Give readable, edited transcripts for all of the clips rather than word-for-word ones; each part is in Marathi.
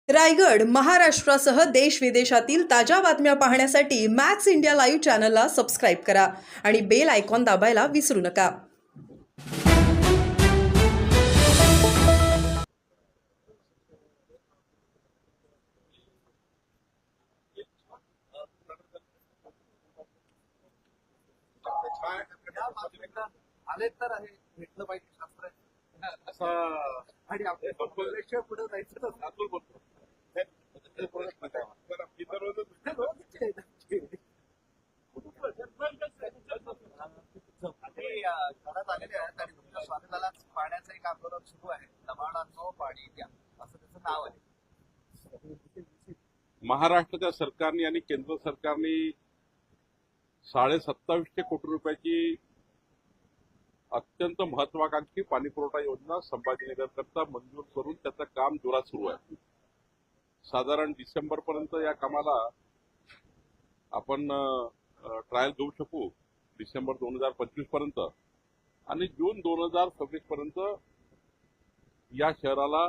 रायगड, महाराष्ट्रासह देश-विदेशातील ताज्या बातम्या पाहण्यासाठी मॅक्स इंडिया लाईव्ह चॅनलला सबस्क्राईब करा आणि बेल आयकॉन दाबायला विसरू नका. आले तर आहे भेटलं पाहिजे शास्त्र आणि आपल्या बोलल्याशिवाय पुढे जायचं तर सातूर बोलतो घरात आलेले आहेत आणि तुमच्या स्वागताला पाण्याचं एक आंदोलन सुरू आहे. दबाणांनो पाणी द्या असं त्याचं नाव आहे. महाराष्ट्राच्या सरकारने आणि केंद्र सरकारने 2750 कोटी रुपयाची अत्यंत महत्वाकांक्षी पाणी पुरवठा योजना संभाजीनगर करता मंजूर करून त्याचं काम जोरात सुरू आहे. साधारण डिसेंबर पर्यंत या कामाला आपण ट्रायल घेऊ शकू, डिसेंबर 2025 पर्यंत, आणि जून 2026 पर्यंत या शहराला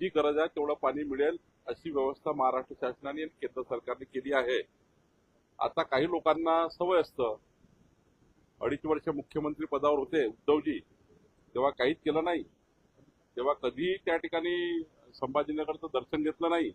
जी गरज आहे तेवढं पाणी मिळेल अशी व्यवस्था महाराष्ट्र शासनाने आणि केंद्र सरकारने केली आहे. आता काही लोकांना सवय असतं, 2.5 वर्ष मुख्यमंत्री पदावर होते उद्धवजी, तेव्हा काहीच केलं नाही, तेव्हा कधीही त्या ठिकाणी संभाजीनगरचं दर्शन घेतलं नाही.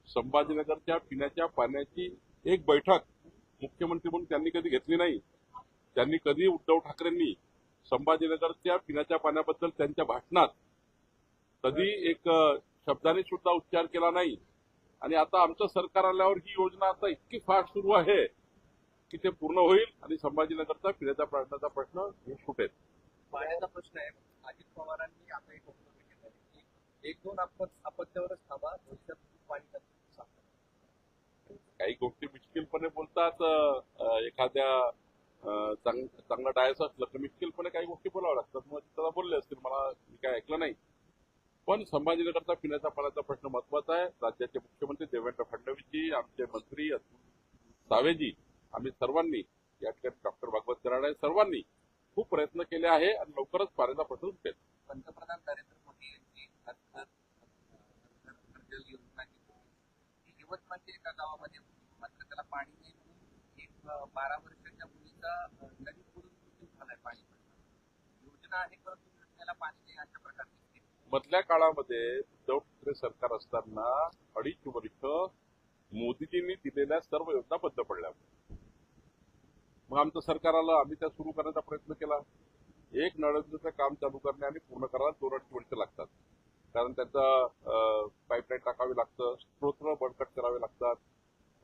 संभाजीनगरच्या पिण्याच्या पाण्याची एक बैठक मुख्यमंत्री म्हणून त्यांनी कधी घेतली नाही. त्यांनी कधी उद्धव ठाकरेंनी संभाजीनगरच्या पिण्याच्या पाण्याबद्दल त्यांच्या भाषणात कधी एक शब्दाने सुद्धा उच्चार केला नाही. आणि आता आमचं सरकार आल्यावर ही योजना आता इतकी फास्ट सुरू आहे की ते पूर्ण होईल आणि संभाजीनगरचा पिण्याच्या पाण्याचा प्रश्न हे सुटेल. पाण्याचा प्रश्न आहे. अजित पवारांनी आता एक वक्तव्य केलं आहे की 1-2 अपत्यावरच थांबा, भविष्यात पाणी सांगतात. काही गोष्टी मिश्किलपणे बोलतात. एखाद्या चांगला डायस असलं तर मिश्किलपणे काही गोष्टी बोलाव्या लागतात. मग त्याला बोलले असतील, मला मी काय ऐकलं नाही. पण संभाजीनगरचा पिण्याच्या पाण्याचा प्रश्न महत्वाचा आहे. राज्याचे मुख्यमंत्री देवेंद्र फडणवीसजी, आमचे मंत्री अतुल सावेजी, आम्ही सर्वांनी, या ठिकाणी डॉक्टर भागवत कराड सर्वांनी खूप प्रयत्न केले आहे आणि लवकरच पाण्याचा प्रश्न सुटेल. पंतप्रधान नरेंद्र मोदी यांची जल योजना ही यवतमाळच्या एका गावामध्ये होती, मात्र त्याला पाणी नाही म्हणून एक 12 वर्षाच्या मुलीचा नदी बुडून मृत्यू झालाय. पाणी योजना आहे परंतु योजनेला पाणी नाही अशा प्रकारची. मधल्या काळामध्ये उद्धव ठाकरे सरकार असताना 2.5 वर्ष मोदीजींनी दिलेल्या सर्व योजना बंद पडल्या. मग आमचं सरकार आलं, आम्ही त्या सुरू करण्याचा प्रयत्न केला. एक नळयोजनेचं काम चालू करणे आणि पूर्ण करायला 2-2.5 वर्ष लागतात, कारण त्याचं पाईपलाईन टाकावी लागतं, स्त्रोत्र बळकट करावे लागतात,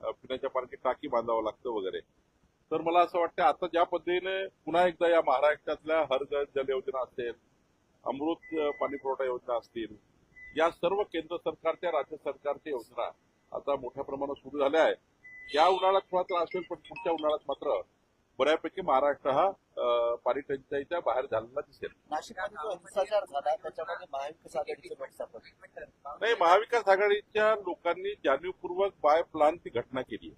पिण्याच्या पाण्याची टाकी बांधावं लागतं वगैरे. तर मला असं वाटतं आता ज्या पद्धतीने पुन्हा एकदा या महाराष्ट्रातल्या हर घर जल योजना असेल, अमृत पाणी पुरवठा योजना असतील, या सर्व केंद्र सरकारच्या राज्य सरकारच्या योजना आता मोठ्या प्रमाणात सुरू झाल्या आहेत. या उन्हाळ्यात थोडा त्रास होईल, पण पुढच्या उन्हाळ्यात मात्र बऱ्यापैकी महाराष्ट्र हा पाणी टंचाईच्या बाहेर झालेला दिसेल. नाशिकमध्ये जो हिंसाचार झाला त्याच्यामध्ये महाविकास आघाडीचे नाही, महाविकास आघाडीच्या लोकांनी जाणीवपूर्वक बाय प्लान ती घटना केली.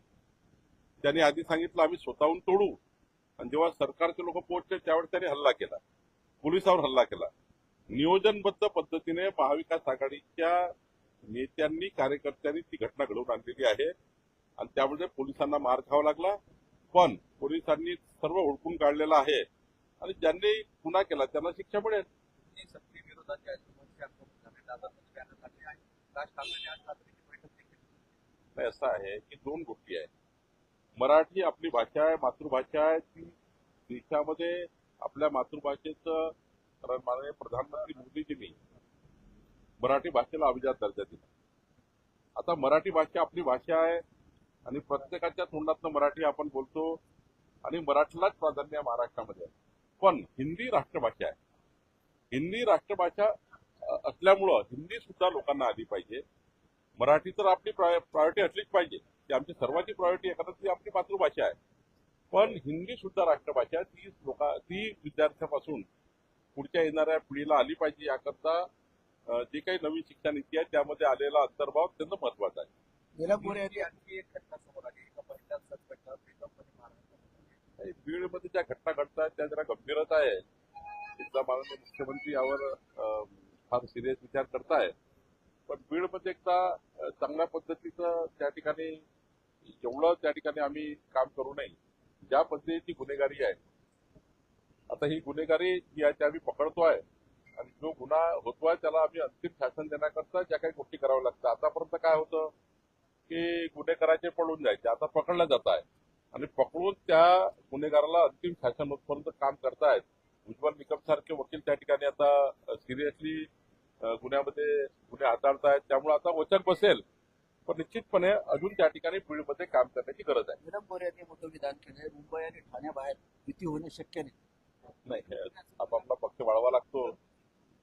त्यांनी आधी सांगितलं आम्ही स्वतःहून तोडू, आणि जेव्हा सरकारचे लोक पोहोचले त्यावेळेस त्यांनी हल्ला केला, पोलिसांवर हल्ला केला. नियोजनबद्ध पद्धतीने महाविकास आघाडीच्या नेत्यांनी, कार्यकर्त्यांनी ती घटना घडवून आणलेली आहे आणि त्यामुळे पोलिसांना मार खावा लागला. पण पोलिसांनी सर्व ओळखून काढलेलं आहे आणि ज्यांनी गुन्हा केला त्यांना शिक्षा मिळेल. नाही, असं आहे की 2 गोष्टी आहेत. मराठी आपली भाषा आहे, मातृभाषा आहे. ती देशामध्ये आपल्या मातृभाषेचं, कारण माननीय प्रधानमंत्री मोदीजींनी मराठी भाषेला अभिजात दर्जा दिला. आता मराठी भाषा आपली भाषा आहे आणि प्रत्येकाच्या तोंडातनं मराठी आपण बोलतो आणि मराठीलाच प्राधान्य महाराष्ट्रामध्ये आहे. पण हिंदी राष्ट्रभाषा आहे. हिंदी राष्ट्रभाषा असल्यामुळं हिंदी सुद्धा लोकांना आली पाहिजे. मराठी तर आपली प्रायोरिटी असलीच पाहिजे, ती आमची सर्वांची प्रायोरिटी आहे, कारण ती आपली मातृभाषा आहे. पण हिंदी सुद्धा राष्ट्रभाषा ती विद्यार्थ्यापासून पुढच्या येणाऱ्या पिढीला आली पाहिजे. याकरता जी काही नवीन शिक्षण नीती आहे त्यामध्ये आलेला अंतर्भाव अत्यंत महत्वाचा आहे. आणखी एक घटना समोर आली. एका महिला बीडमध्ये ज्या घटना घडतात त्या जरा गंभीरच आहे. एकदा माननीय मुख्यमंत्री यावर फार सिरियस विचार करतायत. पण बीडमध्ये एकदा चांगल्या पद्धतीचं त्या ठिकाणी जेवढं त्या ठिकाणी आम्ही काम करू नये, ज्या पद्धतीची गुन्हेगारी आहे, आता ही गुन्हेगारी जी आहे ती आम्ही पकडतोय आणि जो गुन्हा होतोय त्याला आम्ही अंतिम शासन देण्याकरता ज्या काही गोष्टी कराव्या लागतात. आतापर्यंत काय होतं की गुन्हे करायचे पळून जायचे, आता पकडलं जात आहे आणि पकडून त्या गुन्हेगाराला अंतिम शासन होतपर्यंत काम करतायत. उज्ज्वल निकम सारखे वकील त्या ठिकाणी आता सिरियसली गुन्ह्यामध्ये गुन्हे हाताळतायत. त्यामुळे आता वचन बसेल, पण निश्चितपणे अजून त्या ठिकाणी बीडमध्ये काम करण्याची गरज आहे. निलंबोर यांनी मोठं विधान केलंय, मुंबई आणि ठाण्याबाहेर युती होणं शक्य नाही. नाही, आपापला पक्ष वाढवा लागतो.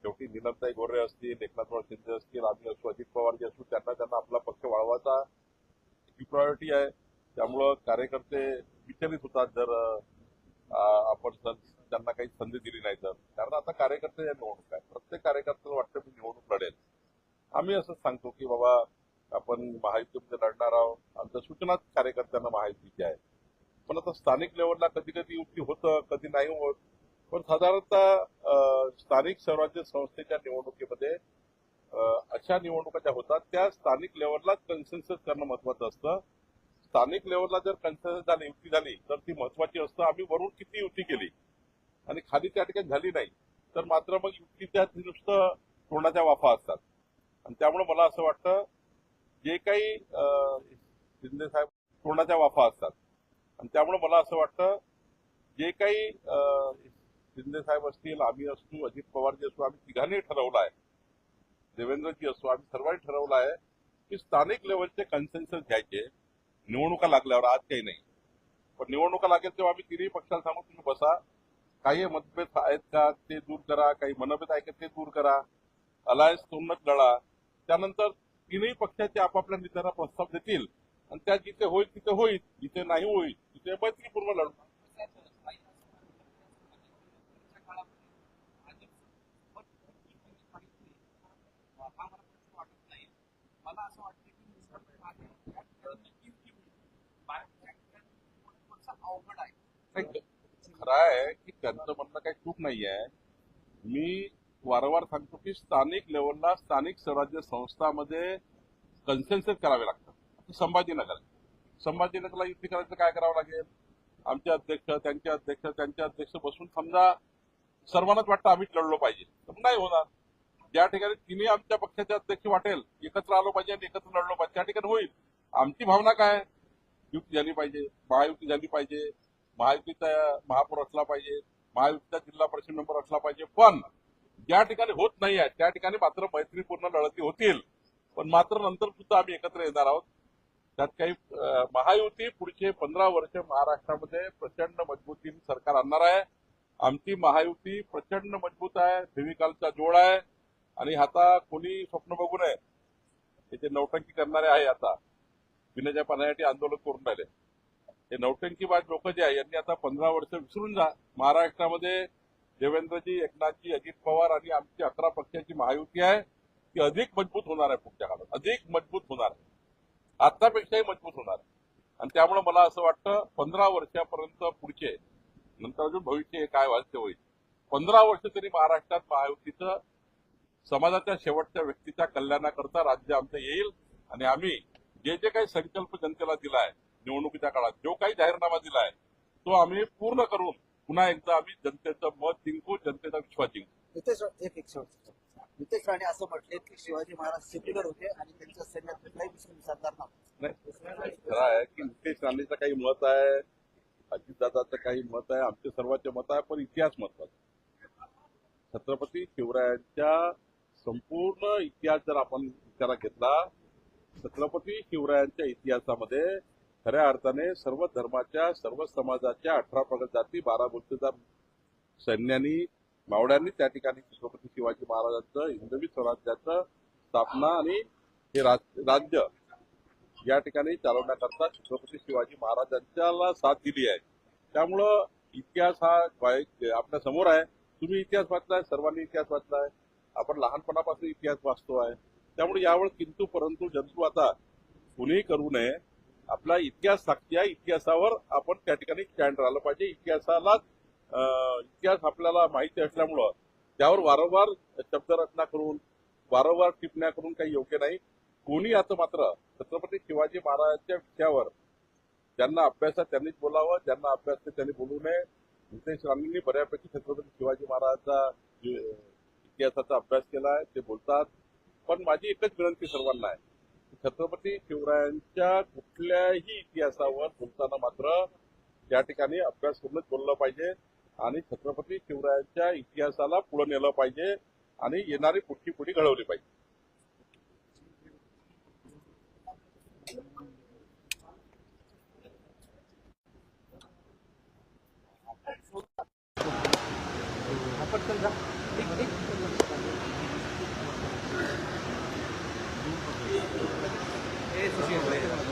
शेवटी नीलमताई गोरे असतील, एकनाथराव शिंदे असतील, आम्ही असू, अजित पवार जे असू, त्यांना आपला पक्ष वाढवायचा ही प्रायोरिटी आहे. त्यामुळं कार्यकर्ते विचलित होतात जर आपण त्यांना काही संधी दिली नाही तर. कारण आता कार्यकर्ते निवडणूक आहे, प्रत्येक कार्यकर्त्याला वाटतं मी निवडणूक लढेल. आम्ही असंच सांगतो की बाबा आपण महायुतीमध्ये लढणार आहोत. आमच्या सूचनाच कार्यकर्त्यांना महायुतीची आहे. पण आता स्थानिक लेवलला कधी कधी युती होतं, कधी नाही होत. पण साधारणतः स्थानिक स्वराज्य संस्थेच्या निवडणुकीमध्ये अशा निवडणुका ज्या होतात त्या स्थानिक लेवललाच कन्सेन्सस करणं महत्वाचं असतं. स्थानिक लेवलला जर कन्सेन्सस झाली, युती झाली तर ती महत्वाची असतं. आम्ही वरून किती युती केली आणि खाली त्या ठिकाणी झाली नाही तर मात्र मग युतीच्या नुसतं तोंडाच्या वाफा असतात. आणि त्यामुळे मला असं वाटतं जे काही शिंदे साहेब तोंडाच्या वाफा असतात आणि त्यामुळे मला असं वाटतं जे काही शिंदे साहेब असतील, आम्ही असू, अजित पवार जे असू, आम्ही तिघांनी ठरवलं आहे, देवेंद्रजी असू, आम्ही सर्वांनी ठरवलं आहे की स्थानिक लेवलचे कन्सेन्सस घ्यायचे. निवडणुका लागल्यावर आज काही नाही, पण निवडणुका लागेल तेव्हा आम्ही तिन्ही पक्षाला सांगू तुम्ही बसा, काही मतभेद आहेत का ते दूर करा, काही मनभेद आहेत का ते दूर करा, अलायन्स करूनच लढा. त्यानंतर तिन्ही पक्षाचे आपापल्या नेत्यांना प्रस्ताव देतील आणि त्या जिथे होईल तिथे होईल, जिथे नाही होईल तिथे मैत्रीपूर्ण लढू. मला असं वाटतं की अवघड आहे. खरं आहे की त्यांचं म्हणणं काही चूक नाही आहे. मी वारंवार सांगतो की स्थानिक लेवलला स्थानिक स्वराज्य संस्थांमध्ये कन्सेन्सस करावे लागतात. संभाजीनगरला युती करायचं काय करावं लागेल? आमचे अध्यक्ष, त्यांचे अध्यक्ष, त्यांचे अध्यक्ष बसून समजा सर्वांनाच वाटतं आम्हीच लढलो पाहिजे, तर नाही होणार. ज्या ठिकाणी तिन्ही आमच्या पक्षाचे अध्यक्ष वाटेल एकत्र आलो पाहिजे आणि एकत्र लढलो पाहिजे त्या ठिकाणी होईल. आमची भावना काय? युती झाली पाहिजे, महायुती झाली पाहिजे, महायुतीचा महापौर असला पाहिजे, महायुतीचा जिल्हा परिषद मेंबर असला पाहिजे. पण ज्या ठिकाणी होत नाही आहे त्या ठिकाणी मात्र मैत्रीपूर्ण लढती होतील, पण मात्र नंतर सुद्धा आम्ही एकत्र येणार आहोत. त्यात काही महायुती पुढचे 15 वर्ष महाराष्ट्रामध्ये प्रचंड मजबूतीने सरकार आणणार आहे. आमची महायुती प्रचंड मजबूत आहे, फेविकॉलचा जोड आहे आणि आता कोणी स्वप्न बघू नये. त्याचे नौटंकी करणारे आहे आता पिण्याच्या पाण्यासाठी आंदोलन करून राहिले. हे नौटंकीबाज लोक जे आहे यांनी आता 15 वर्ष विसरून जा. महाराष्ट्रामध्ये देवेंद्रजी, एकनाथजी, अजित पवार आणि आमची 11 पक्षाची महायुती आहे ती अधिक मजबूत होणार आहे. पुढच्या काळात अधिक मजबूत होणार आहे, आतापेक्षाही मजबूत होणार आहे. आणि त्यामुळे मला असं वाटतं 15 वर्षापर्यंत पुढचे, नंतर अजून भविष्य काय व्हायचं होईल, 15 वर्ष तरी महाराष्ट्रात महायुतीचं समाजाच्या शेवटच्या व्यक्तीच्या कल्याणाकरता राज्य आमचं येईल. आणि आम्ही जे जे काही संकल्प जनतेला दिलाय निवडणुकीच्या काळात, जो काही जाहीरनामा दिलाय तो आम्ही पूर्ण करून पुन्हा एकदा आम्ही जनतेचं मत जिंकू, जनतेचा विश्वास जिंकू. नितेश राणे असं म्हटले की शिवाजी महाराज सेक्युलर होते आणि त्यांच्या सैन्यात कुठलाही मुस्लिम सरदार नव्हता. नाही, खरं आहे की नितेश राणेचं काही मत आहे, अजितदादाचं काही मत आहे, आमचे सर्वांचे मत आहे, पण इतिहास महत्वाचा. छत्रपती शिवरायांच्या संपूर्ण इतिहास जर आपण विचारात घेतला, छत्रपती शिवरायांच्या इतिहासामध्ये खऱ्या अर्थाने सर्व धर्माच्या, सर्व समाजाच्या 18 प्रगत जाती, 12 गुप्तदार सैन्यांनी, मावळ्यांनी त्या ठिकाणी छत्रपती शिवाजी महाराजांचं हिंदवी स्वराज्याचं स्थापना आणि हे राज्य या ठिकाणी चालवण्याकरता छत्रपती शिवाजी महाराजांच्याला साथ दिली आहे. त्यामुळं इतिहास हा आपल्या समोर आहे. तुम्ही इतिहास वाचलाय, सर्वांनी इतिहास वाचलाय, आपण लहानपणापासून इतिहास वाचतो आहे. त्यामुळे यावर किंतु परंतु जंतू आता कुणीही करू नये. आपला इतिहास साक्षी आहे, इतिहासावर आपण त्या ठिकाणी स्टँड राहिलं पाहिजे. इतिहास आपल्याला माहिती असल्यामुळं त्यावर वारंवार शब्दरचना करून, वारंवार टिप्पण्या करून काही योग्य नाही. कोणी आता मात्र छत्रपती शिवाजी महाराजांच्या विषयावर ज्यांना अभ्यास आहे त्यांनीच बोलावं, ज्यांना अभ्यास नाही त्यांनी बोलू नये. नितेश राणेंनी बऱ्यापैकी छत्रपती शिवाजी महाराजांचा इतिहासाचा अभ्यास केला आहे, ते बोलतात. पण माझी एकच विनंती सर्वांना आहे, छत्रपती शिवरायांच्या कुठल्याही इतिहासावर बोलताना मात्र या ठिकाणी अभ्यास करूनच बोललं पाहिजे आणि छत्रपती शिवरायांच्या इतिहासाला पुढे नेलं पाहिजे आणि येणारी पुढची पिढी घडवली पाहिजे. हे सुशील